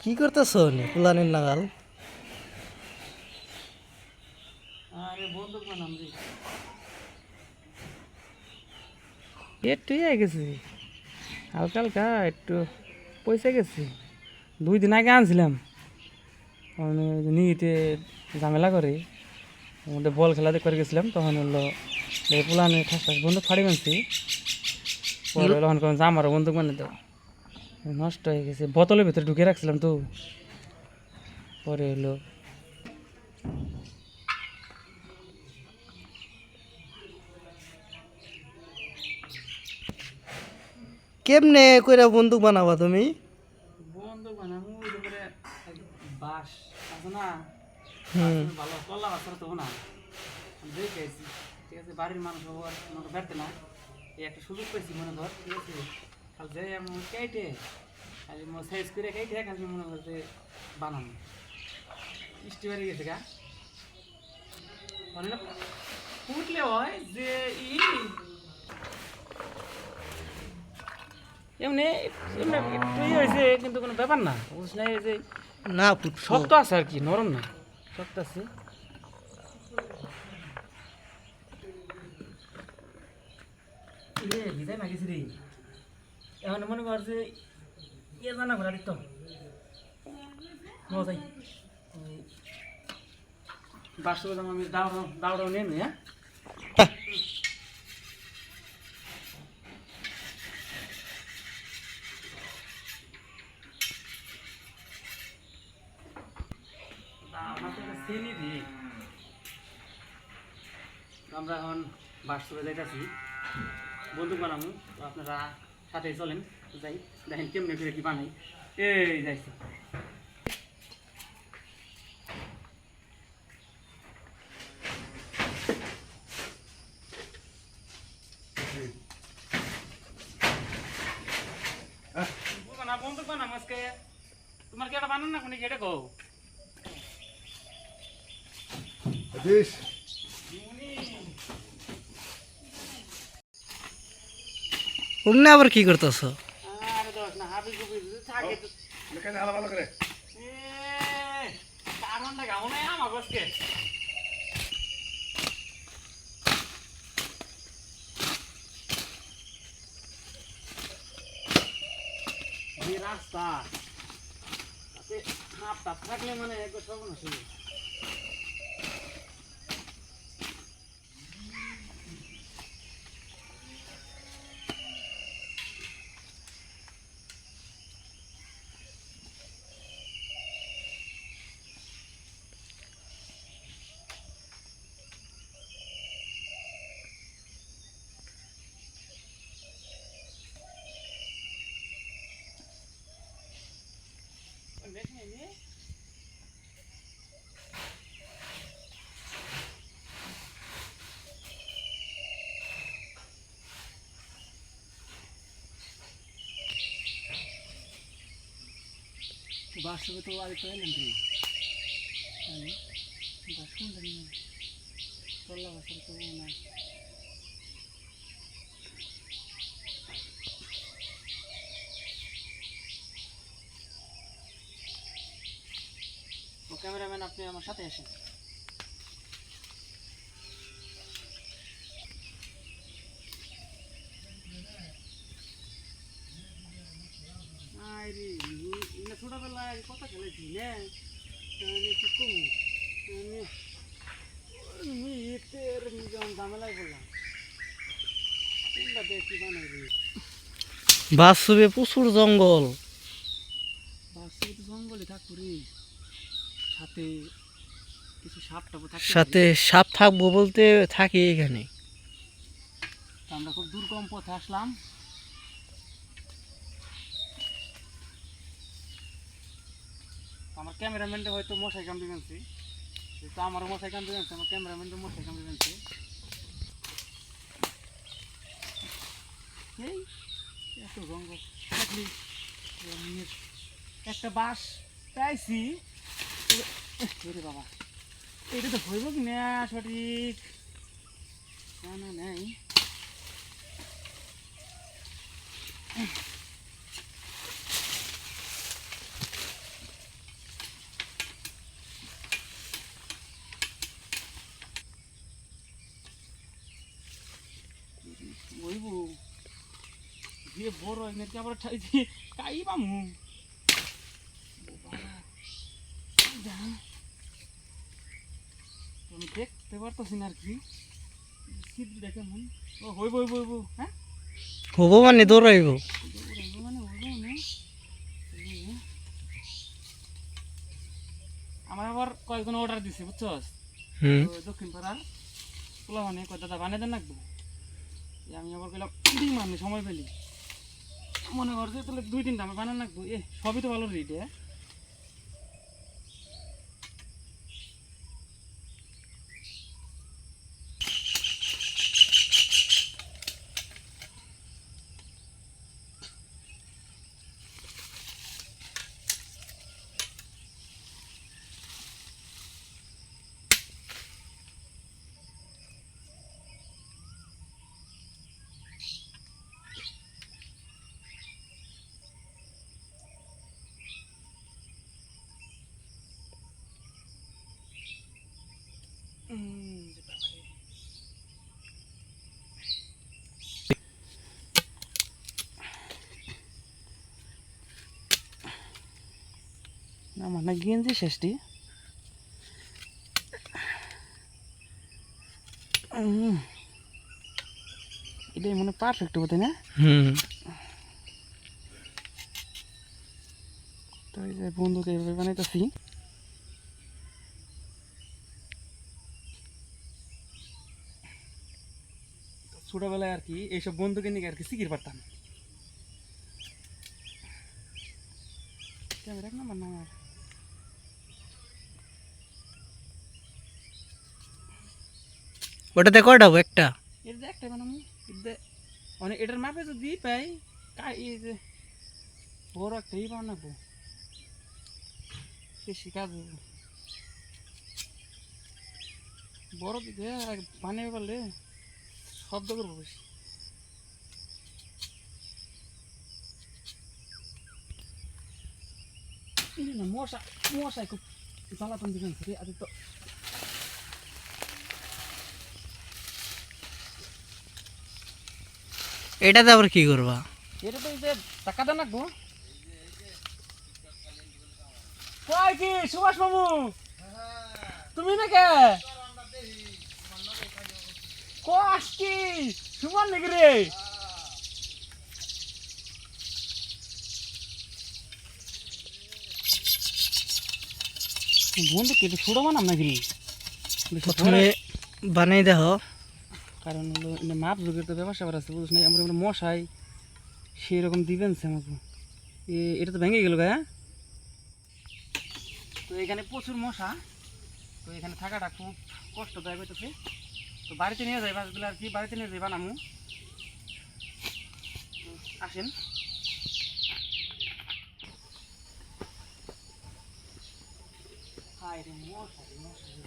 কি করতেছ প্লানের নাগাল? আরে বন্ধু বানাম রে। একটু গেছি হালকা হালকা একটু পয়সা গেছি 2 দিন আগে আনছিলাম নিতে ঝামেলা করে ওদের বল খেলাতে করে গেছিলাম তখন হলো পুলানে ঠাস ঠাস বন্ধুক ফাড়ি মানছি পরে হলো তখন আমারও বন্দুক মানে তো নষ্ট হয়ে গেছে বোতলের ভিতরে ঢুকে রাখছিলাম তো পরে হলো কেমনে কইরা বন্দুক বানাবা তুমি? বন্ধু বানাম ওই যে করে বাস আছে না, হুম। ভালো কল্লা বাসার তো না দেখে আছি। ঠিক আছে, বাড়ির মানুষ আমাকে বেড়তে না, এই একটা সুযোগ পেয়েছি মনে ধর। ঠিক আছে, খালি যাই আমি কেটে খালি সাইজ করে কেটে খালি মনে করতে বানানো বৃষ্টি বেড়ে গেছে গা মানে না ফুটলে হয় যে এমনি এমনি একটু হয়েছে কিন্তু কোনো ব্যাপার না, বুঝছ না? এই যে না ফুট শক্ত আছে আর কি, নরম না, শক্ত আছে। ভিজাই না গেছি রে, এখন মনে কর যে ইয়ে জানা ঘোরা দিত মজাই বাস্তবে আমি দাউড়াও নেই হ্যাঁ। আমরা এখন বাস্তবে যাইতেছি বন্দুক বানাবো, তো আপনারা সাথে চলেন, যাই দেখেন কেমনে করে কি বানাই। এই যাইছি বন্দুক বানাম আজকে। তোমার কি একটা বানান না কোনি কেটে গো ওমনে আবার কি করতেছ? আরে দোষ না, হাবি গুবি থাকে তো এখানে আলো ভালো করে এ কারণটা গাও না আমার বসকে। এই রাস্তা তাতে হাফ টাপ থাকলে মানে একবার সর্বনাশ হয়ে যায়। বাস্তবে তো আর একটু এলাম রে, আমি বাসন জানি না চল্লা বাসার তো না। ও ক্যামেরাম্যান আপনি আমার সাথে আসেন। আরে ছোটবেলায় কথা খেলেছি না, আমি কি কমু আমি ইটের ঝামেলায় বললাম কোনটা দেখি বানাই রে। বাস্তবে প্রচুর জঙ্গল, বাস্তবে তো জঙ্গলে থাকবো রে, সাথে কিছু সাপ টাপও থাকতে সাথে পারে। সাপ থাকবো বলতে থাকি এখানে। তো আমরা খুব দুর্গম পথে আসলাম। আমার ক্যামেরাম্যানটা হয়তো মশাই কামড়ে গেছে, তো আমারও মশাই কামড়ে গেছে, আমার ক্যামেরাম্যানটা মশাই কামড়ে গেছে। এই এত জঙ্গল থাকলি একটা বাস পাইছি। ওরে বাবা, এটা তো হইব কি না সঠিক জানা নেই। বড় এনে আবার ঠাইছি কাই পামু আমি দেখতে পারতেছি না আর কি সিদ্ধটা কেমন ও হইব হইব হইব হ্যাঁ হব মানে দৌড়াইব। মানে হইব না আমার আবার কয়েকজন অর্ডার দিছে বুঝছস হুম। দক্ষিণ পাড়ার পোলা মানে কয় দাদা বানিয়ে দেন রাখবো আমি আবার গেলাম দিই মানে সময় পেলি মনে করছে তাহলে 2-3টা আমি বানান রাখবো সবই তো ভালো রেট হ্যাঁ আমার না গেঞ্জি শেষটি এটাই মনে পারফেক্ট হবে না হুম। তো এই যে বন্ধুকে এইভাবে বানাইতেছি ছোটবেলায় আর কি এইসব বন্ধুকে নিয়ে আর কি শিখির পারতাম ক্যামেরা নাম্বার না আমার ওটাতে কয়টা হবো? একটা। এটা যে একটা বানাবো এটা মানে এটার মাপে যদি পাই এই যে বড় একটা বানাবো বেশি কাজ হবে বড় দিকে বানিয়ে পারলে শব্দ করবো বেশি না মশা মশাই খুব জ্বালাতন দিবেন রে আজ তো এটাতে আবার কি করবা? এটা তো এই যে টাকা দেন রাখবো কয় কি সুভাষ বাবু তুমি না কে কস কি সুমান নাকি রে বন্ধু কেটে ছোট বানাম নাকি প্রথমে বানাই দেখো। কারণ হলো মাপ যুগের তো ব্যবসা করা আছে বুঝছ না আমরা মশাই সেই রকম দিবেন আমাকে এটা তো ভেঙে গেল গায়ে তো এখানে প্রচুর মশা তো এখানে থাকাটা খুব কষ্টদায়ক হইতেছে তো বাড়িতে নিয়ে যাই মাছগুলো আর কি বাড়িতে নিয়ে যাই বানামু আসেন হায় রে মশা রে মশা রে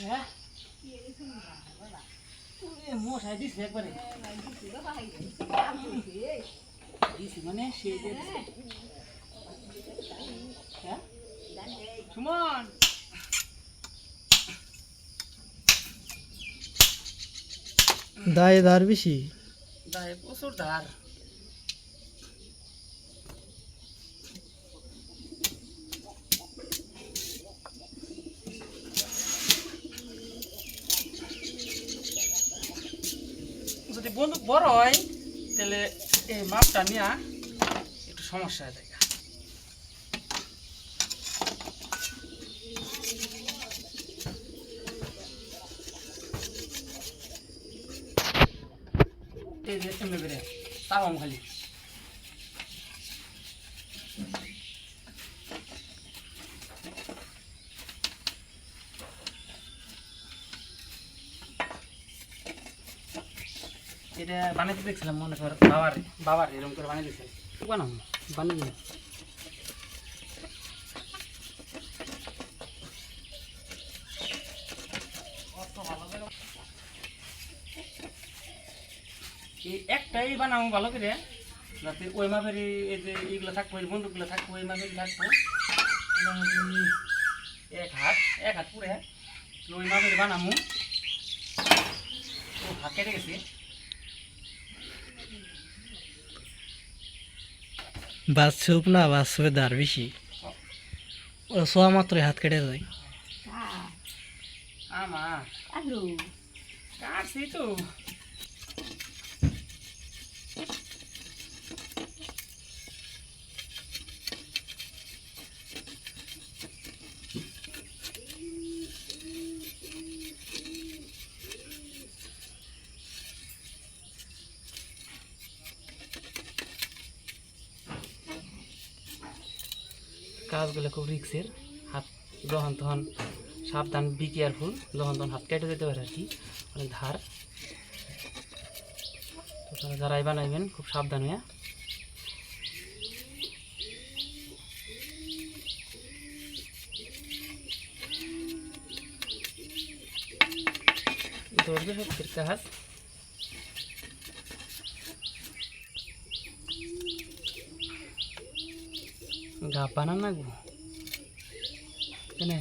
হ্যাঁ মশাই দিচ্ছে একবারে দিছি মানে সে হ্যাঁ সুমন দায় ধার বেশি। দায় প্রচুর ধার যদি বন্দুক বড় হয় তাহলে এই মাপটা নিয়ে একটু সমস্যা হয়ে যায় এই যে এমনি করে তাওয়াম খালি এটা বানাইতে দেখছিলাম মনে কর বাবার এরকম করে বানিয়ে দিয়েছিলাম বানাবো বানিয়ে এই একটাই বানাবো ভালো করে, যাতে ওই মাপের এই যে এইগুলো থাকবো, এই বন্দুকগুলো থাকবো, ওই মাপের থাকবো। মোটামুটি এক হাত পুরে ওই মাপের বানাবো। ও হাত কেটে গেছে। বাচ্চুপ না বাচ্চুপে ধার বেশি, ও শোয়া মাত্রই হাত কেটে যায়। আমার কাটছি তো। কাজগুলো খুব রিক্সের, হাত যখন তখন সাবধান, বি কেয়ারফুল, যখন তখন হাত কেটে যেতে পারে আর কি, অনেক ধার। তো যারাই বানাইবেন খুব সাবধান হয়ে। ধরবে সত্যির কাজ। গা বানান লাগবো কেন?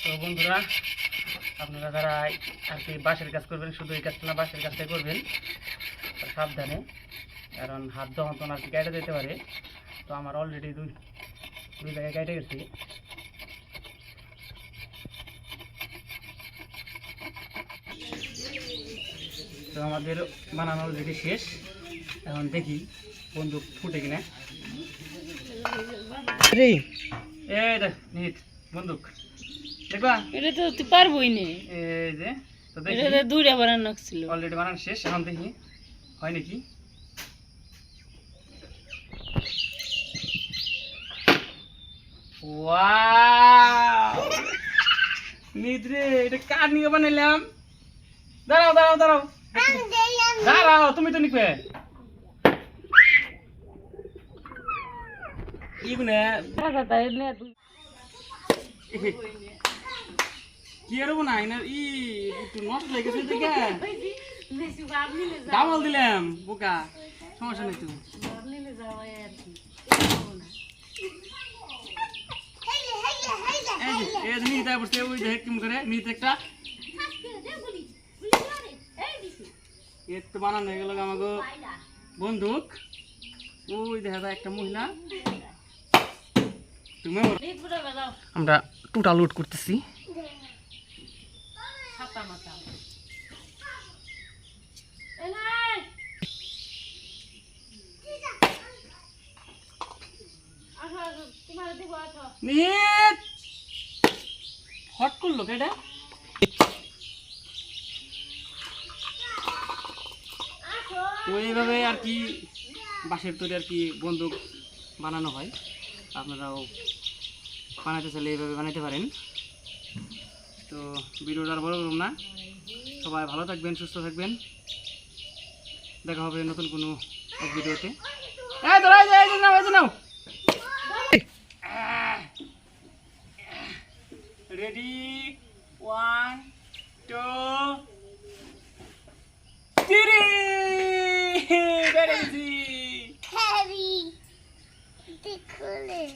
তো বন্ধুরা, আপনারা যারা আর কি বাঁশের কাজ করবেন, শুধু এই কাজটা না, বাঁশের কাজটাই করবেন সাবধানে, কারণ হাত যখন তখন আর কি কেটে যেতে পারে। তো আমার অলরেডি দুই জায়গায় কেটে গেছি। তো আমাদের বানানো অলরেডি শেষ। এখন দেখি বন্দুক ফুটে কিনা। রে এই দেখ নিহিত বন্দুক দেখবা, এটা তো তুই পারবই না, এই যে। তো দেখি এটা দূরে বানানো ছিল। অলরেডি বানানো শেষ, এখন দেখি হয় নাকি। ওয়াও নিদ্রে, এটা কার নিয়ে বানাইলাম? দাঁড়াও দাঁড়াও দাঁড়াও দাঁড়াও, তুমি তো নিবে ইবনে কি আর না এনার ই একটু নষ্ট হয়ে গেছে দেখে ডাবল দিলাম বোকা, সমস্যা নেই। তো এই যে নিতে পড়ছে, ওই দেখ কেমন করে নিতে একটা একটু বানানো হয়ে গেল আমাকে বন্দুক। ওই দেখা যায় একটা মহিলা। তুমি আমরা টোটাল লুট করতেছি। হট করলো কেটা? তো এইভাবে আর কি বাঁশের তৈরি আর কি বন্দুক বানানো হয়। আপনারাও বানাতে চাইলে এইভাবে বানাতে পারেন। তো ভিডিওটা আর বড় করুন না, সবাই ভালো থাকবেন, সুস্থ থাকবেন। দেখা হবে নতুন কোনো এক ভিডিওতে। রেডি, 1 2 3